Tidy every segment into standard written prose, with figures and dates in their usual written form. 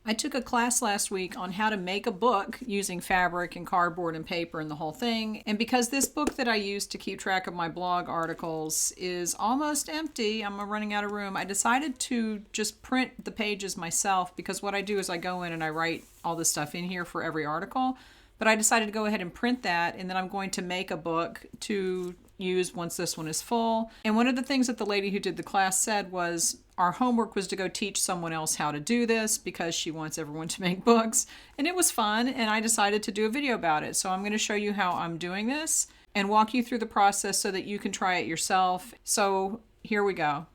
I took a class last week on how to make a book using fabric and cardboard and paper and the whole thing. And because this book that I use to keep track of my blog articles is almost empty, I'm running out of room, I decided to just print the pages myself, because what I do is I go in and I write all this stuff in here for every article. But I decided to go ahead and print that, and then I'm going to make a book to use once this one is full. And one of the things that the lady who did the class said was our homework was to go teach someone else how to do this because she wants everyone to make books. And it was fun, and I decided to do a video about it. So I'm going to show you how I'm doing this and walk you through the process so that you can try it yourself. So here we go.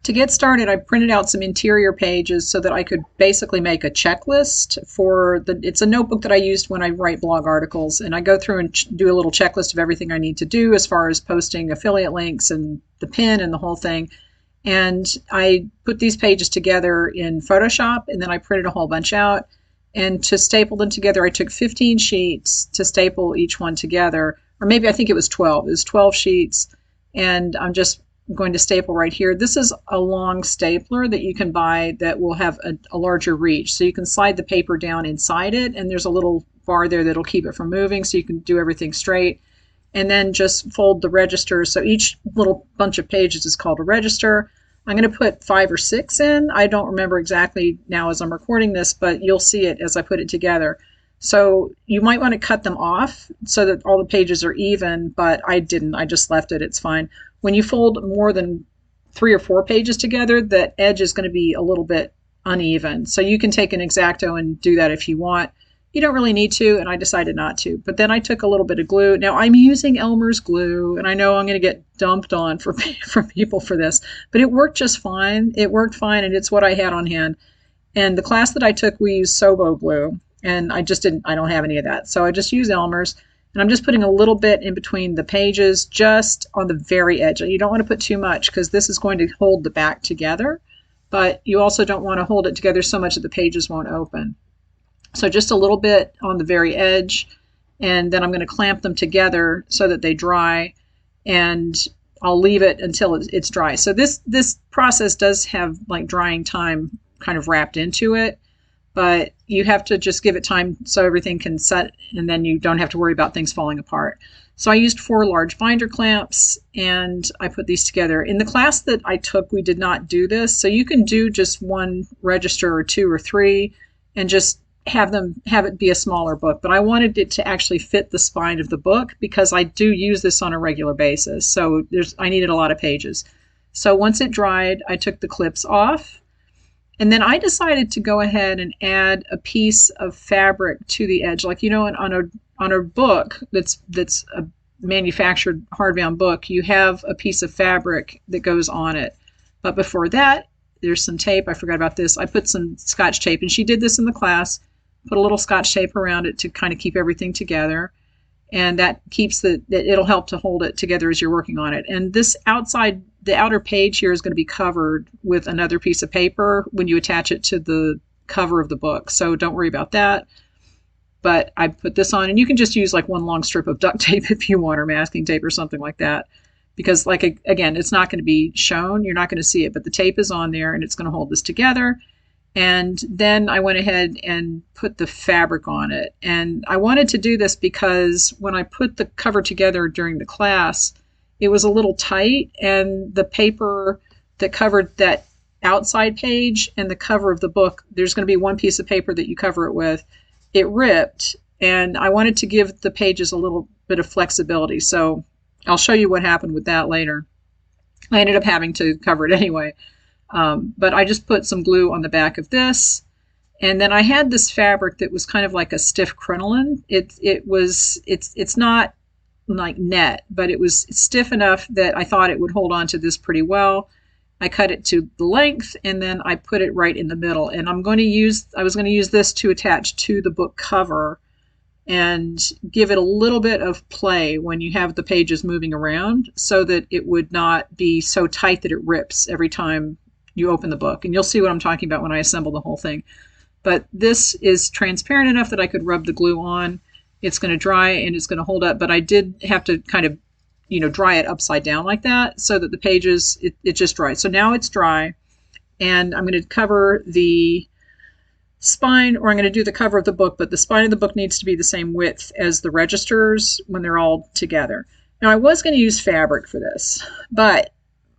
To get started, I printed out some interior pages so that I could basically make a checklist it's a notebook that I used when I write blog articles, and I go through and do a little checklist of everything I need to do as far as posting affiliate links and the pin and the whole thing. And I put these pages together in Photoshop, and then I printed a whole bunch out. And to staple them together, I took 15 sheets to staple each one together, or maybe I think it was 12. It was 12 sheets, and I'm just going to staple right here. This is a long stapler that you can buy that will have a larger reach. So you can slide the paper down inside it, and there's a little bar there that'll keep it from moving, so you can do everything straight. And then just fold the register. So each little bunch of pages is called a register. I'm going to put 5 or 6 in. I don't remember exactly now as I'm recording this, but you'll see it as I put it together. So you might want to cut them off so that all the pages are even, but I didn't. I just left it. It's fine. When you fold more than 3 or 4 pages together, the edge is going to be a little bit uneven. So you can take an X-Acto and do that if you want. You don't really need to, and I decided not to. But then I took a little bit of glue. Now I'm using Elmer's glue, and I know I'm going to get dumped on from people for this, but it worked just fine. It worked fine, and it's what I had on hand. And the class that I took, we used Sobo glue, and I don't have any of that. So I just use Elmer's, and I'm just putting a little bit in between the pages, just on the very edge. You don't want to put too much because this is going to hold the back together, but you also don't want to hold it together so much that the pages won't open. So just a little bit on the very edge, and then I'm going to clamp them together so that they dry, and I'll leave it until it's dry. So this process does have like drying time kind of wrapped into it, but you have to just give it time so everything can set, and then you don't have to worry about things falling apart. So I used 4 large binder clamps, and I put these together. In the class that I took, we did not do this, so you can do just 1 register or 2 or 3 and just have it be a smaller book. But I wanted it to actually fit the spine of the book because I do use this on a regular basis. So I needed a lot of pages. So once it dried, I took the clips off, and then I decided to go ahead and add a piece of fabric to the edge. Like, on a book that's a manufactured hardbound book, you have a piece of fabric that goes on it. But before that, there's some tape. I forgot about this. I put some Scotch tape, and she did this in the class. Put a little Scotch tape around it to kind of keep everything together. And that keeps it'll help to hold it together as you're working on it. And the outer page here is going to be covered with another piece of paper when you attach it to the cover of the book. So don't worry about that. But I put this on, and you can just use like 1 long strip of duct tape if you want, or masking tape or something like that. Because again, it's not going to be shown. You're not going to see it, but the tape is on there, and it's going to hold this together. And then I went ahead and put the fabric on it. And I wanted to do this because when I put the cover together during the class, it was a little tight, and the paper that covered that outside page and the cover of the book, there's going to be 1 piece of paper that you cover it with. It ripped, and I wanted to give the pages a little bit of flexibility. So I'll show you what happened with that later. I ended up having to cover it anyway. But I just put some glue on the back of this, and then I had this fabric that was kind of like a stiff crinoline. It's not like net, but it was stiff enough that I thought it would hold on to this pretty well. I cut it to the length, and then I put it right in the middle. And I was going to use this to attach to the book cover and give it a little bit of play when you have the pages moving around, so that it would not be so tight that it rips every time you open the book. And you'll see what I'm talking about when I assemble the whole thing. But this is transparent enough that I could rub the glue on. It's going to dry, and it's going to hold up, but I did have to kind of, dry it upside down like that so that the pages, it just dried. So now it's dry, and I'm going to cover the spine, or I'm going to do the cover of the book, but the spine of the book needs to be the same width as the registers when they're all together. Now, I was going to use fabric for this, but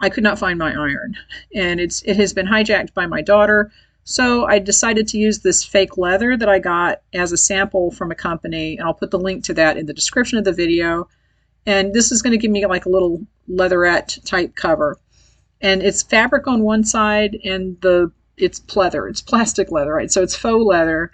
I could not find my iron, and it has been hijacked by my daughter. So I decided to use this fake leather that I got as a sample from a company, and I'll put the link to that in the description of the video. And this is going to give me like a little leatherette type cover. And it's fabric on one side, and it's pleather. It's plastic leather, right? So it's faux leather.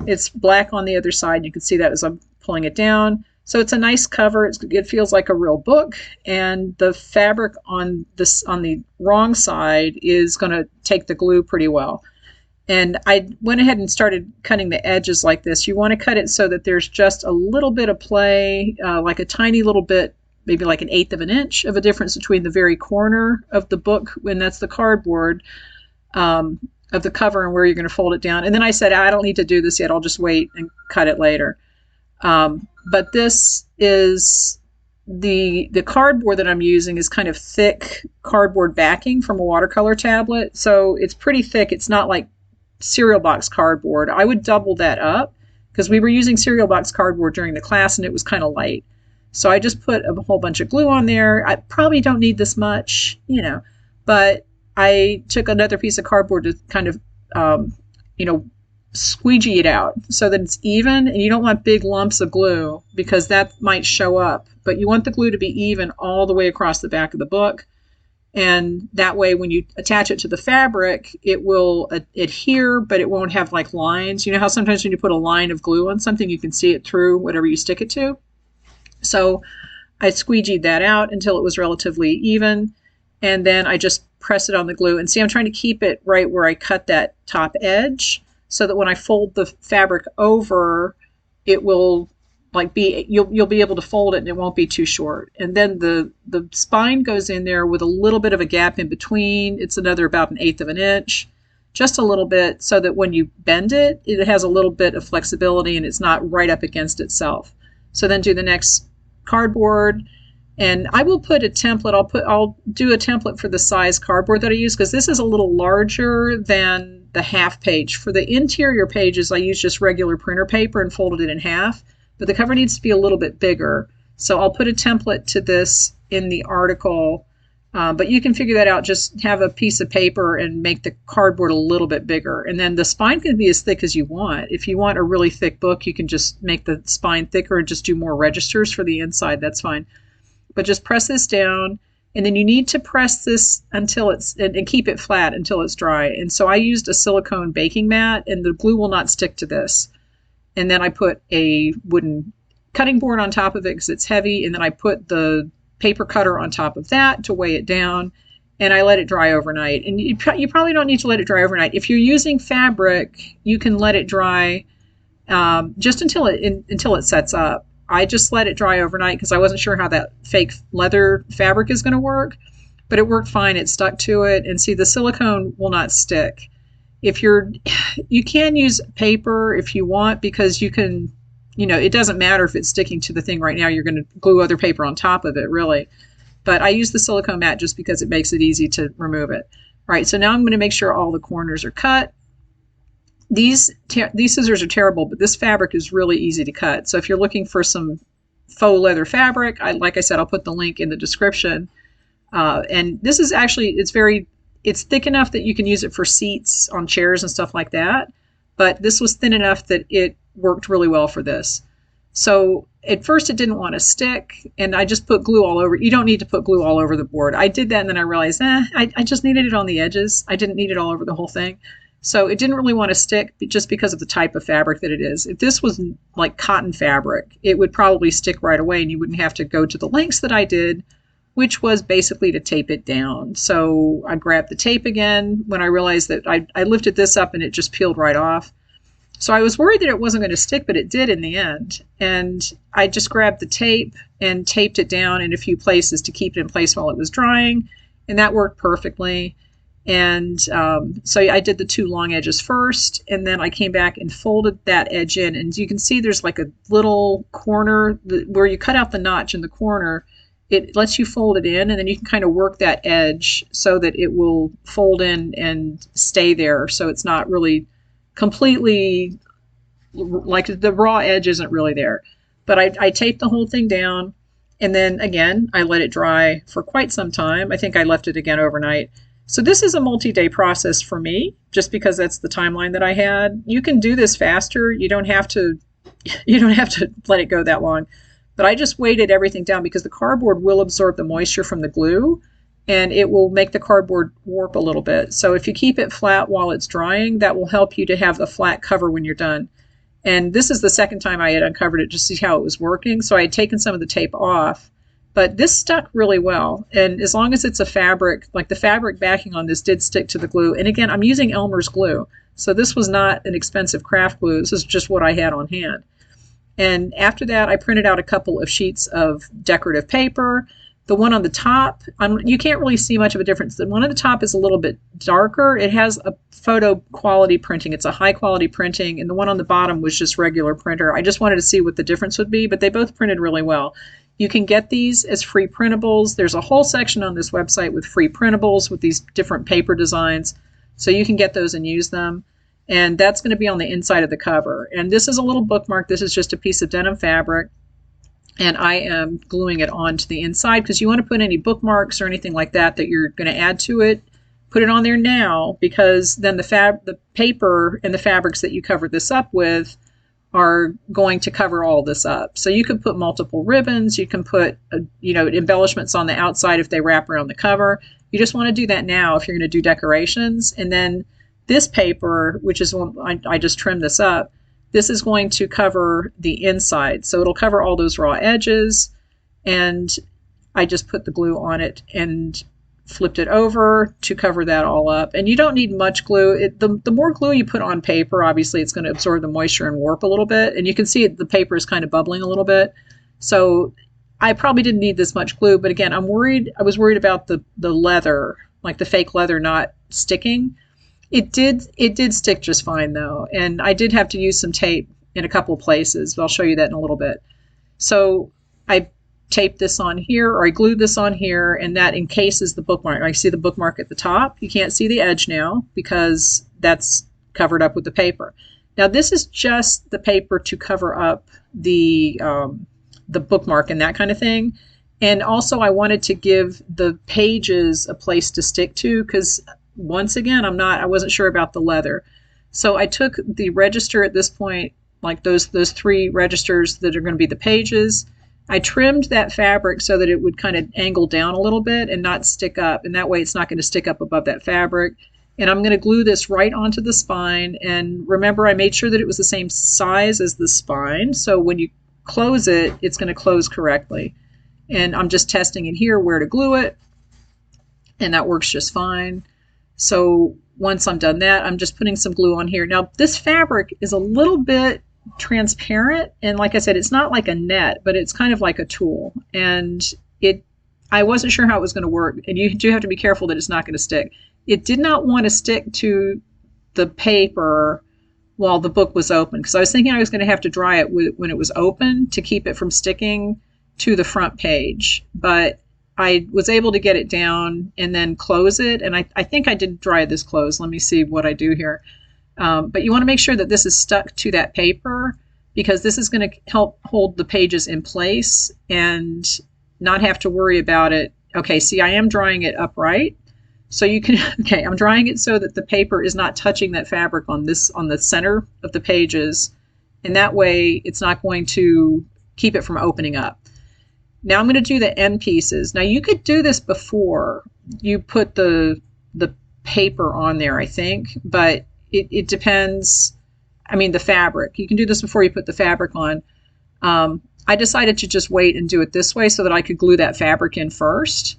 It's black on the other side. You can see that as I'm pulling it down. So it's a nice cover. It feels like a real book, and the fabric on the wrong side is going to take the glue pretty well. And I went ahead and started cutting the edges like this. You want to cut it so that there's just a little bit of play, like a tiny little bit, maybe like 1/8 of an inch of a difference between the very corner of the book, when that's the cardboard, of the cover, and where you're going to fold it down. And then I said, I don't need to do this yet. I'll just wait and cut it later. But this is the cardboard that I'm using is kind of thick cardboard backing from a watercolor tablet. So it's pretty thick. It's not like cereal box cardboard. I would double that up because we were using cereal box cardboard during the class and it was kind of light. So I just put a whole bunch of glue on there. I probably don't need this much, but I took another piece of cardboard to kind of, squeegee it out so that it's even, and you don't want big lumps of glue because that might show up, but you want the glue to be even all the way across the back of the book. And that way, when you attach it to the fabric, it will adhere, but it won't have like lines. You know how sometimes when you put a line of glue on something, you can see it through whatever you stick it to. So I squeegeed that out until it was relatively even. And then I just press it on the glue. And see, I'm trying to keep it right where I cut that top edge so that when I fold the fabric over, it will you'll be able to fold it and it won't be too short. And then the spine goes in there with a little bit of a gap in between. It's another about 1/8 of an inch, just a little bit, so that when you bend it, it has a little bit of flexibility and it's not right up against itself. So then do the next cardboard, and I will put a template. I'll do a template for the size cardboard that I use because this is a little larger than the half page. For the interior pages, I use just regular printer paper and folded it in half. But the cover needs to be a little bit bigger. So I'll put a template to this in the article, but you can figure that out. Just have a piece of paper and make the cardboard a little bit bigger. And then the spine can be as thick as you want. If you want a really thick book, you can just make the spine thicker and just do more registers for the inside. That's fine. But just press this down, and then you need to press this until and keep it flat until it's dry. And so I used a silicone baking mat, and the glue will not stick to this. And then I put a wooden cutting board on top of it because it's heavy. And then I put the paper cutter on top of that to weigh it down. And I let it dry overnight. And you probably don't need to let it dry overnight. If you're using fabric, you can let it dry just until it sets up. I just let it dry overnight because I wasn't sure how that fake leather fabric is going to work. But it worked fine. It stuck to it. And see, the silicone will not stick. You can use paper if you want, because you can, it doesn't matter if it's sticking to the thing right now. You're going to glue other paper on top of it, really. But I use the silicone mat just because it makes it easy to remove it. All right, so now I'm going to make sure all the corners are cut. These scissors are terrible, but this fabric is really easy to cut. So if you're looking for some faux leather fabric, like I said, I'll put the link in the description. And this is actually, it's thick enough that you can use it for seats on chairs and stuff like that. But this was thin enough that it worked really well for this. So at first it didn't want to stick, and I just put glue all over. You don't need to put glue all over the board. I did that, and then I realized, I just needed it on the edges. I didn't need it all over the whole thing. So it didn't really want to stick just because of the type of fabric that it is. If this was like cotton fabric, it would probably stick right away, and you wouldn't have to go to the lengths that I did, which was basically to tape it down. So I grabbed the tape again when I realized that I lifted this up and it just peeled right off. So I was worried that it wasn't going to stick, but it did in the end. And I just grabbed the tape and taped it down in a few places to keep it in place while it was drying. And that worked perfectly. And so I did the two long edges first, and then I came back and folded that edge in. And you can see there's like a little corner where you cut out the notch in the corner. It lets you fold it in, and then you can kind of work that edge so that it will fold in and stay there. So it's not really completely, like the raw edge isn't really there. But I taped the whole thing down, and then again, I let it dry for quite some time. I think I left it again overnight. So this is a multi-day process for me, just because that's the timeline that I had. You can do this faster. You don't have to let it go that long. But I just weighted everything down because the cardboard will absorb the moisture from the glue, and it will make the cardboard warp a little bit. So if you keep it flat while it's drying, that will help you to have the flat cover when you're done. And this is the second time I had uncovered it to see how it was working. So I had taken some of the tape off, but this stuck really well. And as long as it's a fabric, like the fabric backing on this did stick to the glue. And again, I'm using Elmer's glue. So this was not an expensive craft glue. This is just what I had on hand. And after that, I printed out a couple of sheets of decorative paper. The one on the top, you can't really see much of a difference. The one on the top is a little bit darker. It has a photo quality printing. It's a high quality printing. And the one on the bottom was just regular printer. I just wanted to see what the difference would be, but they both printed really well. You can get these as free printables. There's a whole section on this website with free printables with these different paper designs. So you can get those and use them. And that's going to be on the inside of the cover. And this is a little bookmark. This is just a piece of denim fabric. And I am gluing it onto the inside because you want to put any bookmarks or anything like that that you're going to add to it. Put it on there now, because then the paper and the fabrics that you cover this up with are going to cover all this up. So you can put multiple ribbons. You can put embellishments on the outside if they wrap around the cover. You just want to do that now if you're going to do decorations. And then this paper, which is one I just trimmed this up, this is going to cover the inside. So it'll cover all those raw edges. And I just put the glue on it and flipped it over to cover that all up. And you don't need much glue. The more glue you put on paper, obviously it's going to absorb the moisture and warp a little bit. And you can see the paper is kind of bubbling a little bit. So I probably didn't need this much glue. But again, I was worried about the leather, like the fake leather not sticking. It did stick just fine though. And I did have to use some tape in a couple of places, but I'll show you that in a little bit. So I taped this on here, or I glued this on here, and that encases the bookmark. I see the bookmark at the top. You can't see the edge now because that's covered up with the paper. Now this is just the paper to cover up the bookmark and that kind of thing. And also I wanted to give the pages a place to stick to, because once again, I wasn't sure about the leather. So I took the register at this point, like those three registers that are going to be the pages. I trimmed that fabric so that it would kind of angle down a little bit and not stick up. And that way it's not going to stick up above that fabric. And I'm going to glue this right onto the spine. And remember, I made sure that it was the same size as the spine. So when you close it, it's going to close correctly. And I'm just testing it here where to glue it. And that works just fine. So once I'm done that, I'm just putting some glue on here. Now, this fabric is a little bit transparent. And like I said, it's not like a net, but it's kind of like a tulle. And I wasn't sure how it was going to work. And you do have to be careful that it's not going to stick. It did not want to stick to the paper while the book was open, because I was thinking I was going to have to dry it when it was open to keep it from sticking to the front page. But I was able to get it down and then close it. And I think I did dry this close. Let me see what I do here. But you want to make sure that this is stuck to that paper, because this is going to help hold the pages in place and not have to worry about it. Okay, see, I am drying it upright. So you can, okay, I'm drying it so that the paper is not touching that fabric on the center of the pages. And that way it's not going to keep it from opening up. Now I'm going to do the end pieces. Now you could do this before you put the paper on there, I think, but it depends. I mean, the fabric. You can do this before you put the fabric on. I decided to just wait and do it this way so that I could glue that fabric in first.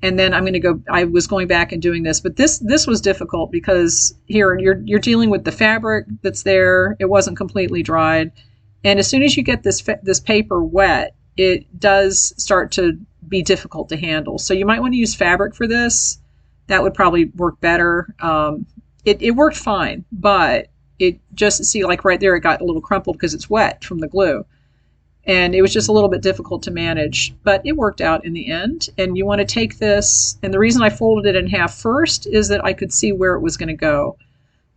And then I was going back and doing this, but this was difficult because here you're dealing with the fabric that's there. It wasn't completely dried. And as soon as you get this paper wet, it does start to be difficult to handle. So you might want to use fabric for this. That would probably work better. It worked fine, but it just, see, like right there, it got a little crumpled because it's wet from the glue. And it was just a little bit difficult to manage, but it worked out in the end. And you want to take this, and the reason I folded it in half first is that I could see where it was going to go.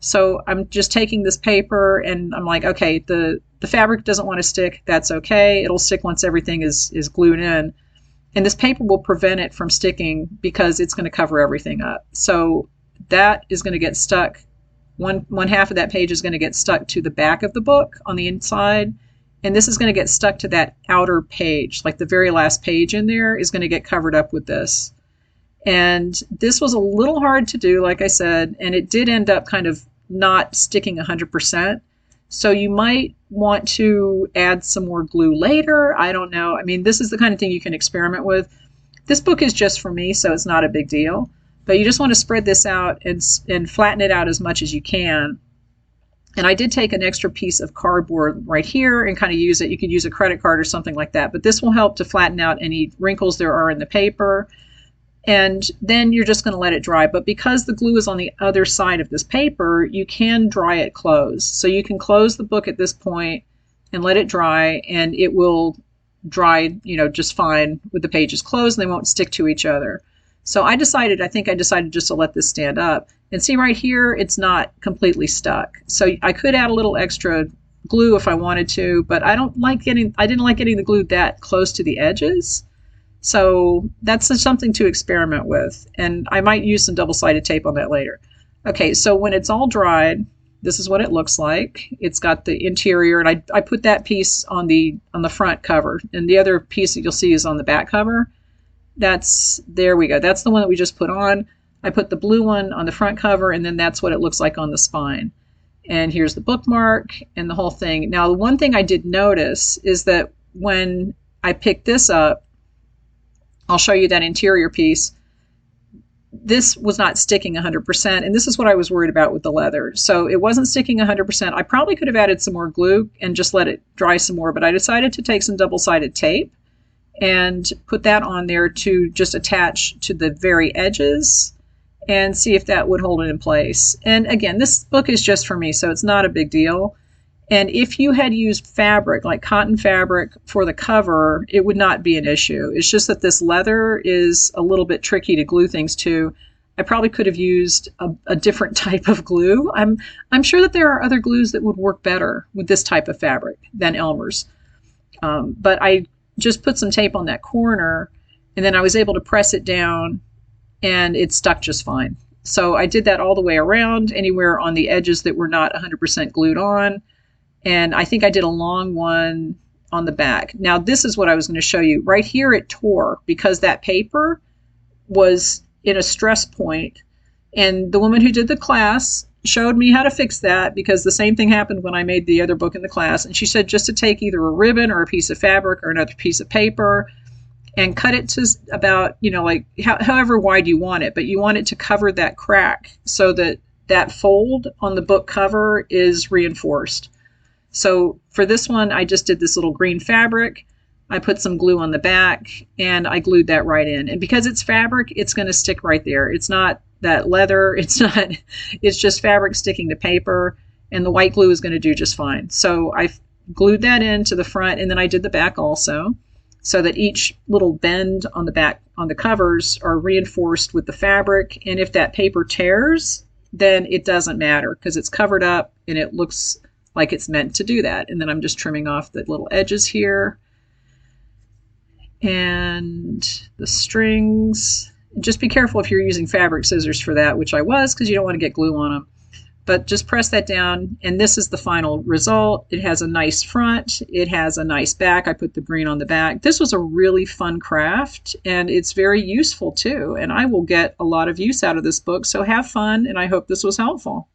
So I'm just taking this paper and I'm like, okay, the fabric doesn't want to stick. That's okay. It'll stick once everything is glued in. And this paper will prevent it from sticking because it's going to cover everything up. So that is going to get stuck. One half of that page is going to get stuck to the back of the book on the inside. And this is going to get stuck to that outer page. Like the very last page in there is going to get covered up with this. And this was a little hard to do, like I said, and it did end up kind of not sticking 100%. So you might want to add some more glue later. I don't know. I mean, this is the kind of thing you can experiment with. This book is just for me, so it's not a big deal. But you just want to spread this out and flatten it out as much as you can. And I did take an extra piece of cardboard right here and kind of use it. You could use a credit card or something like that. But this will help to flatten out any wrinkles there are in the paper. And then you're just going to let it dry. But because the glue is on the other side of this paper, you can dry it closed. So you can close the book at this point and let it dry, and it will dry, just fine with the pages closed, and they won't stick to each other. So I think I decided just to let this stand up. And see right here, it's not completely stuck. So I could add a little extra glue if I wanted to, but I didn't like getting the glue that close to the edges. So that's something to experiment with. And I might use some double-sided tape on that later. Okay, so when it's all dried, this is what it looks like. It's got the interior, and I put that piece on the front cover. And the other piece that you'll see is on the back cover. There we go. That's the one that we just put on. I put the blue one on the front cover, and then that's what it looks like on the spine. And here's the bookmark and the whole thing. Now, the one thing I did notice is that when I picked this up, I'll show you that interior piece. This was not sticking 100%, and this is what I was worried about with the leather. So it wasn't sticking 100%. I probably could have added some more glue and just let it dry some more, but I decided to take some double-sided tape and put that on there to just attach to the very edges and see if that would hold it in place. And again, this book is just for me, so it's not a big deal. And if you had used fabric, like cotton fabric, for the cover, it would not be an issue. It's just that this leather is a little bit tricky to glue things to. I probably could have used a different type of glue. I'm sure that there are other glues that would work better with this type of fabric than Elmer's. But I just put some tape on that corner, and then I was able to press it down, and it stuck just fine. So I did that all the way around, anywhere on the edges that were not 100% glued on. And I think I did a long one on the back. Now, this is what I was going to show you. Right here it tore because that paper was in a stress point. And the woman who did the class showed me how to fix that, because the same thing happened when I made the other book in the class. And she said just to take either a ribbon or a piece of fabric or another piece of paper and cut it to about, like however wide you want it. But you want it to cover that crack so that that fold on the book cover is reinforced. So for this one, I just did this little green fabric. I put some glue on the back, and I glued that right in. And because it's fabric, it's going to stick right there. It's not that leather. It's just fabric sticking to paper, and the white glue is going to do just fine. So I glued that into the front, and then I did the back also, so that each little bend on the back on the covers are reinforced with the fabric. And if that paper tears, then it doesn't matter because it's covered up and it looks like it's meant to do that. And then I'm just trimming off the little edges here and the strings. Just be careful if you're using fabric scissors for that, which I was, because you don't want to get glue on them. But just press that down, and this is the final result. It has a nice front. It has a nice back. I put the green on the back. This was a really fun craft, and it's very useful too. And I will get a lot of use out of this book. So have fun, and I hope this was helpful.